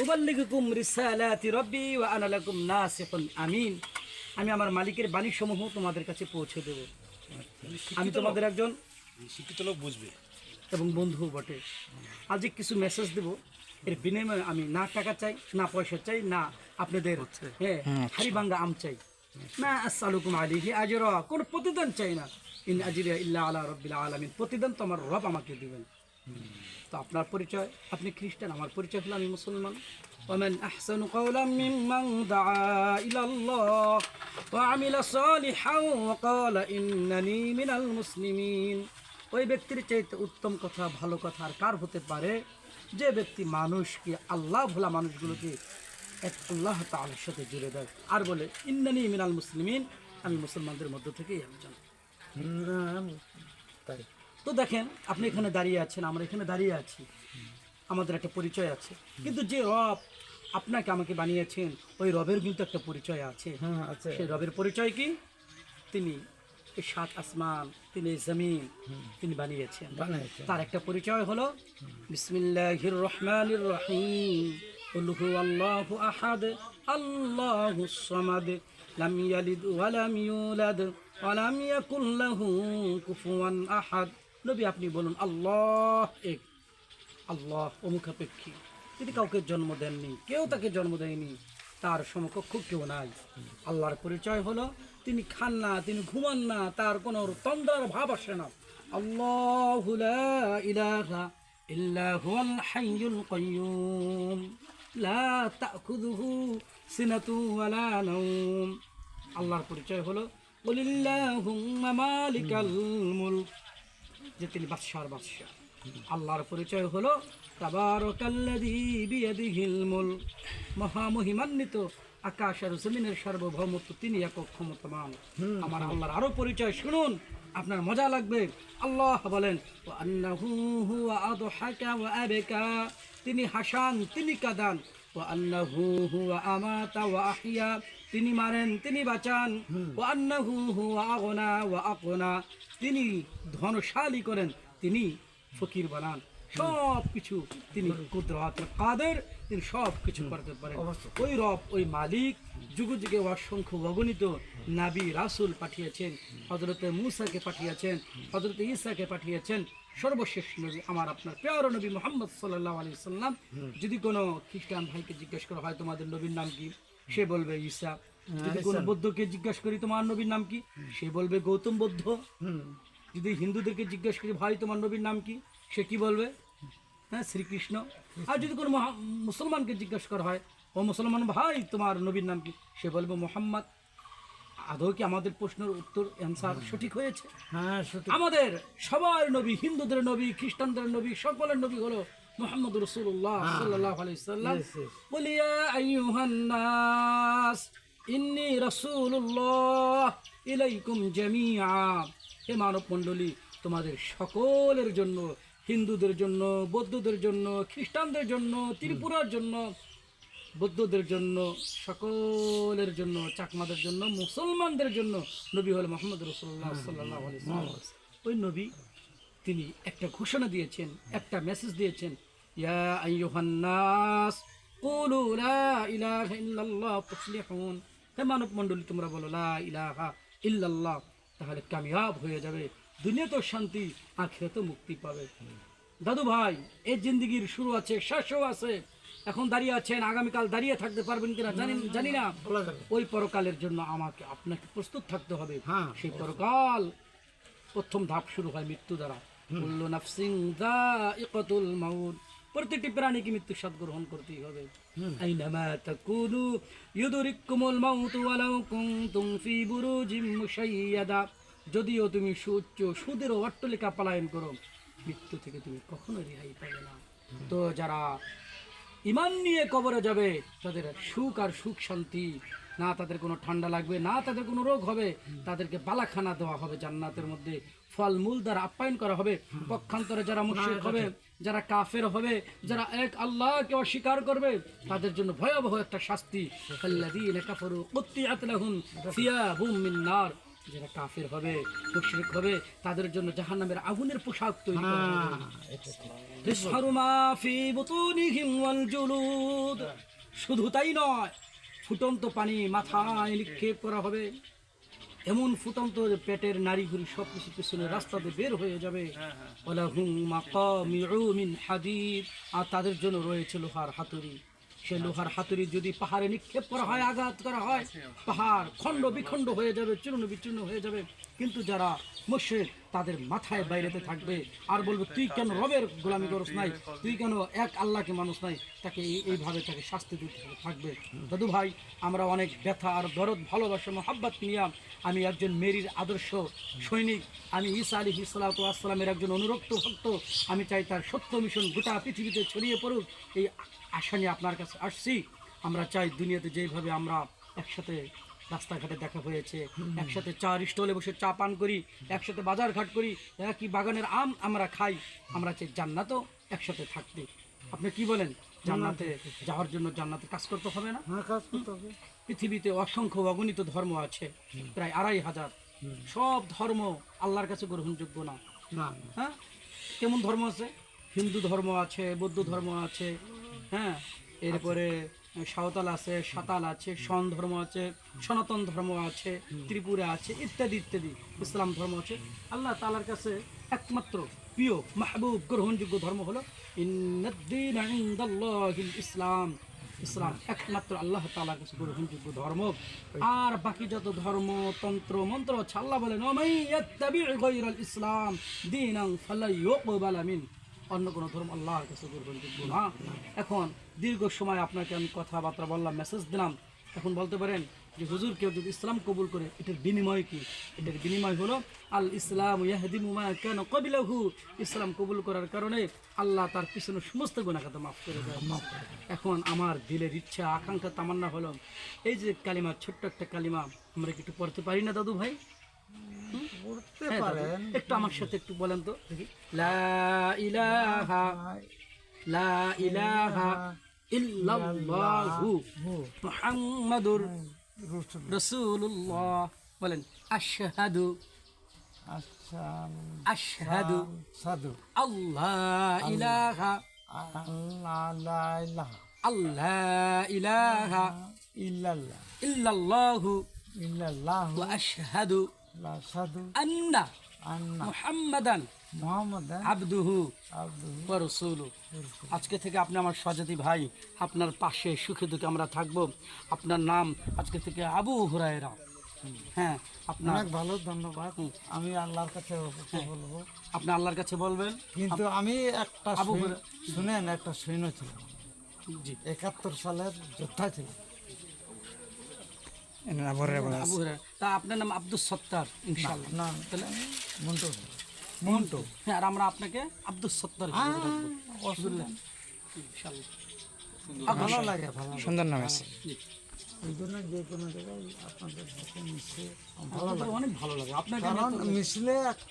উবাল্লিগুকুম রিসালাতি রাব্বি ওয়া আনা লাকুম নাসিহুন আমিন। আমি আমার মালিকের বাণীসমূহ তোমাদের কাছে পৌঁছে দেব। আমি তোমাদের একজন শিক্ষিত লোক বুঝবে এবং বন্ধু বটে। আজ কিছু মেসেজ দেব, এর বিনিময়ে আমি না টাকা চাই, না পয়সা চাই, না আপনাদের হারিভাঙ্গা আম চাই। না আসসালুকুম আলাইহি আজরা, কোনো প্রতিদান চাই না। ইন আজরিয়া ইল্লা আলা রাব্বিল আলামিন, প্রতিদান তো আমার রব আমাকে দিবেন। তো আপনার পরিচয়, আপনি খ্রিস্টান, আমার পরিচয় হলো আমি মুসলমান। ওয়ামান আহসানু কাওলাম মিম্মান দাআ ইলাল্লাহ ওয়া আমিলা সালিহান ওয়া ক্বালা ইন্নানি মিনাল মুসলিমিন। ওই ব্যক্তির চাইতে উত্তম কথা, ভালো কথা আর কার হতে পারে যে ব্যক্তি মানুষকে, আল্লাহ ভোলা মানুষগুলোকে এক আল্লাহ তাআলার সাথে জুড়ে দেয় আর বলে ইন্নানি মিনাল মুসলিমিন, আমি মুসলমানদের মধ্য থেকেই একজন। তাই তো দেখেন, আপনি এখানে দাঁড়িয়ে আছেন, আমরা এখানে দাঁড়িয়ে আছি, আমাদের একটা পরিচয় আছে। কিন্তু যে রব আপনাকে আমাকে বানিয়েছেন, ওই রবের কিন্তু একটা পরিচয় আছে। সেই রবের পরিচয় কি? তিনি এই সাত আসমান, তিনি এই জমিন তিনি বানিয়েছেন। তার একটা পরিচয় হলো বিসমিল্লাহির রহমানির রহিম, কুল হুয়াল্লাহু আহাদ আল্লাহুস সামাদ লাম ইয়ালিদ ওয়া লাম ইউলাদ ওয়া লাম ইয়াকুল লাহু কুফুয়ান আহাদ। নবী আপনি বলুন আল্লাহ এক, আল্লাহ অমুখাপেক্ষী, তিনি কাউকে জন্ম দেননি, কেউ তাকে জন্ম দেয়নি, তার সমকক্ষ কেউ নাই। আল্লাহর পরিচয় হলো তিনি খান না, তিনি ঘুমান না, তার কোনো তন্দ্রার ভাব আসে না। আল্লাহু লা ইলাহা ইল্লা হুয়াল হাইয়ুল কাইয়্যুম লা তাখুযুহু সিনাতু ওয়ালা নাওম। আল্লাহর পরিচয় হলো কুলিল্লাহুম্মা মালিকাল মুলক, যে তিনি বাদশার বাদশা। আল্লাহর পরিচয় হলো তাবারাকাল্লাযী বিয়াদিহিল মুলক, মহামহিমান্বিত আকাশ আর জমিনের সার্বভৌমত্ব তিনি একক ক্ষমতাবান। আমার আল্লাহর আরো পরিচয় শুনুন, আপনার মজা লাগবে। আল্লাহ বলেন ওয়া আন্নাহু হুয়া আদহাকা ওয়া আবকা, তিনি হাসান, তিনি কাঁদান। ওয়া আন্নাহু হুয়া আমাতা ওয়া আহিয়া, তিনি মারেন, তিনি বাঁচান। ওয়া আন্নাহু হুয়া আগনা ওয়া আকনা, তিনি ধনশালী করেন, তিনি ফকির বানান। সব কিছু তিনি কুদরত কাদের, তিনি সব কিছু করতে পারেন। ওই রব, ওই মালিক যুগে যুগে অসংখ্য অগণিত নাবী রাসূল পাঠিয়েছেন। হযরতে মূসাকে পাঠিয়েছেন, হযরতে ঈসাকে পাঠিয়েছেন, সর্বশেষ নবী আমার আপনার প্রিয় নবী মুহাম্মদ সাল্লাল্লাহু আলাইহি সাল্লাম। যদি কোনো খ্রিস্টান ভাইকে জিজ্ঞেস করা হয় তোমাদের নবীর নাম কি, সে বলবে ঈসা। যদি কোনো বৌদ্ধকে জিজ্ঞেস করি তোমার নবীর নাম কি, সে বলবে গৌতম বুদ্ধ। যদি হিন্দুদেরকে জিজ্ঞেস করি ভাই তোমার নবীর নাম কি, সে কি বলবে? হ্যাঁ, শ্রীকৃষ্ণ। আর যদি কোনো মুসলমানকে জিজ্ঞেস করা হয় ও মুসলমান ভাই তোমার নবীর নাম কি, সে বলবে মোহাম্মদ। আদৌ কি আমাদের প্রশ্নের উত্তর অ্যান্সার সঠিক হয়েছে? হ্যাঁ সঠিক। আমাদের সবার নবী, হিন্দুদের নবী, খ্রিস্টানদের নবী, সকলের নবী হলো মুহাম্মদ রাসূলুল্লাহ সাল্লাল্লাহু আলাইহি সাল্লাম। বলি ইয়া আইয়ুহান নাস ইন্নী রাসূলুল্লাহ ইলাইকুম জামিআ, হে মানব মণ্ডলী, তোমাদের সকলের জন্য, হিন্দুদের জন্য, বৌদ্ধদের জন্য, খ্রিস্টানদের জন্য, ত্রিপুরার জন্য, বৌদ্ধদের জন্য, সকলের জন্য, চাকমাদের জন্য, মুসলমানদের জন্য নবী হল মুহাম্মদ রাসূলুল্লাহ সাল্লাল্লাহু আলাইহি ওয়াসাল্লাম। ওই নবী তিনি একটা ঘোষণা দিয়েছেন, একটা মেসেজ দিয়েছেন, ইয়া আইয়ুহান নাস কুলু লা ইলাহা ইল্লাল্লাহ তুফলিহুন, হে মানব মণ্ডলী তোমরা বলো লা ইলাহা ইল্লাল্লাহ, তাহলে কামিয়াব হয়ে যাবে, দুনিয়াতেও শান্তি, আখিরাতেও মুক্তি পাবে। দাদু ভাই, এই জিন্দেগির শুরু আছে, শেষও আছে। এখন দাঁড়িয়ে আছেন, আগামীকাল দাঁড়িয়ে থাকতে পারবেন কিনা জানি না। ওই পরকালের জন্য আমাকে আপনাকে প্রস্তুত থাকতে হবে। সেই পরকাল প্রথম ধাপ শুরু হয় মৃত্যু দ্বারা। কুল্লু নাফসিন যায়িকাতুল মাউত, প্রতিটি প্রাণীকে মৃত্যু স্বাদ গ্রহণ করতেই হবে। আইনামা তাকুনু ইউদরিকুমুল মাউত ওয়ালাউ কুনতুম ফি বুরুজিম মুশাইয়াদা, যদিও তুমি সুউচ্চ সুদের অট্টালিকা পলায়ন করো, মৃত্যু থেকে তুমি কখনো রেহাই পাবে না। তো যারা ঈমান নিয়ে কবরে যাবে, তাদের সুখ আর সুখ শান্তি না, তাদের কোনো ঠান্ডা লাগবে না, তাদের কোনো রোগ হবে, তাদেরকে বালাখানা দেওয়া হবে জান্নাতের মধ্যে, ফলমূল দ্বারা আপ্যায়ন করা হবে। পক্ষান্তরে যারা মুশরিক হবে, যারা কাফের হবে, যারা এক আল্লাহকে অস্বীকার করবে, তাদের জন্য ভয়াবহ একটা শাস্তি। আল্লাযীনা কাফারু কুত্তিআত লাহুম সিয়াবুম মিন নার, যারা কাফের হবে, মুশরিক হবে, তাদের জন্য জাহান্নামের আগুনের পোশাক তৈরি করা হবে। ইসহারু মা ফি বুতুনিহিম ওয়াল জুলুদ। শুধু তাই নয়, ফুটন্ত পানি মাথায় নিক্ষেপ করা হবে, এমন ফুটন্ত যে পেটের নাড়িঘুড়ি সব কিছু পিছনে রাস্তাতে বের হয়ে যাবে। ওয়ালাহুম মাকামিউ মিন হাদিদ। আর তাদের জন্য রয়েছে লোহার হাতুড়ি। সে লোহার হাতুড়ি যদি পাহাড়ে নিক্ষেপ করা হয়, আঘাত করা হয়, পাহাড় খণ্ড বিখণ্ড হয়ে যাবে, চূর্ণ বিচূর্ণ হয়ে যাবে। কিন্তু যারা মুশরিক, তাদের মাথায় বাইরেতে থাকবে আর বলবে, তুই কেন রবের গোলামি করস নাই, তুই কেন এক আল্লাহকে মানুষ নাই। তাকে এইভাবে তাকে শাস্তি দিতে থাকবে। দাদু ভাই, আমরা অনেক ব্যথা আর দরদ, ভালোবাসা, মহাব্বত নিয়ে আমি একজন মেরির আদর্শ সৈনিক, আমি ঈসা আলাইহিস সালাতু ওয়াস সালামের একজন অনুরক্ত ভক্ত। আমি চাই তার সত্য মিশন গোটা পৃথিবীতে ছড়িয়ে পড়ুক, এই আশা নিয়ে আপনার কাছে আসছি। আমরা চাই দুনিয়াতে যেভাবে আমরা একসাথে রাস্তাঘাটে দেখা হয়েছে, একসাথে চার স্টলে বসে চা পান করি, একসাথে বাজার ঘাট করি, একই বাগানের আম আমরা খাই, আমরা চাই জান্নাতও একসাথে থাকতে। আপনি কি বলেন? জান্নাতে যাওয়ার জন্য জান্নাতে কাজ করতে হবে না? কাজ করতে হবে। পৃথিবীতে অসংখ্য অগণিত ধর্ম আছে, প্রায় 2500। সব ধর্ম আল্লাহর কাছে গ্রহণযোগ্য না। না, হ্যাঁ, কেমন ধর্ম আছে? হিন্দু ধর্ম আছে, বৌদ্ধ ধর্ম আছে, হ্যাঁ, এরপরে সাঁওতাল আছে, সাঁতাল আছে, শন ধর্ম আছে, সনাতন ধর্ম আছে, ত্রিপুরা আছে, ইত্যাদি ইত্যাদি। ইসলাম ধর্ম আছে। আল্লাহ তাআলার কাছে একমাত্র প্রিয়, মাহবুব, গ্রহণযোগ্য ধর্ম হলো ইন্নাদ-দীনা ইনদাল্লাহিল ইসলাম। ইসলাম একমাত্র আল্লাহ তাআলার কাছে গ্রহণযোগ্য ধর্ম। আর বাকি যত ধর্ম, তন্ত্র, মন্ত্র আছে, আল্লাহ বলেন, ওমাই ইয়াত্তাবি' গায়রাল ইসলাম দীনান ফালা ইউকবালা মিন। অন্য কোনো ধর্ম আল্লাহর কাছে গ্রহণযোগ্য না। এখন দীর্ঘ সময় আপনাকে আমি কথাবার্তা বললাম, মেসেজ দিলাম। এখন বলতে পারেন যে হুজুর, কেউ যদি ইসলাম কবুল করে, এটার বিনিময় কি? এটার বিনিময় হলো আল ইসলাম ইয়াহদিমু মা কানা ক্বাবলাহু। ইসলাম কবুল করার কারণে আল্লাহ তার পিছনে সমস্ত গুনাহ খাতা মাফ করে দেয়। এখন আমার দিলের ইচ্ছা, আকাঙ্ক্ষা, তামান্না হলো, এই যে কালিমা, ছোট্ট একটা কালিমা, আমরা কি একটু পড়তে পারি না দাদু ভাই? করতে হ্যাঁ, দাদু, পারেন। একটু আমার সাথে একটু বলেন তো দেখি। লা ইলাহা লা ইলাহা ইল্লাল্লাহু মুহাম্মাদুর রসুল রাসূলুল্লাহ। বলেন, আশহাদু আশহাদু সাধু আল্লাহ ইলাহা আল্লাহ আল্লাহ ইলাহা ইল্লাল্লাহ ইল্লাল্লাহু ইল্লাল্লাহ ওয়া আশহাদু সাধু আন্না আন্না মুহাম্মাদান মুহাম্মদ আবদুহু আব্দুহু ওয়া রাসূলুহু। আজকে থেকে আপনি আমার সহযাত্রী ভাই, আপনার পাশে সুখে দুঃখে আমরা থাকব। আপনার নাম আজকে থেকে আবু হুরায়রা। হ্যাঁ, আপনার অনেক ভালো, ধন্যবাদ। আমি আল্লাহর কাছে বলবো, আপনি আল্লাহর কাছে বলবেন। কিন্তু আমি একটা আবু হুরা- শুনেন, একটা সৈন্য ছিল, জি, 71 সালের যোদ্ধা ছিল। আবু হুরায়রা। তা আপনার নাম আব্দুস সত্তার, ইনশাআল্লাহ। না, তাহলে মন্টু মন্টু। হ্যাঁ, আর আমরা আপনাকে আব্দুস সত্তার হিসেবে ডাকবো। অসুবিধা নেই। ইনশাআল্লাহ। ভালো লাগে, ভালো লাগে। সুন্দর নাম আছে। জি, এই জন্য যে কোনো জায়গায় আপনাদের সাথে মিশে ভালো আমাদের লাগে, অনেক ভালো লাগে আপনাকে। কারণ মিশলে একটা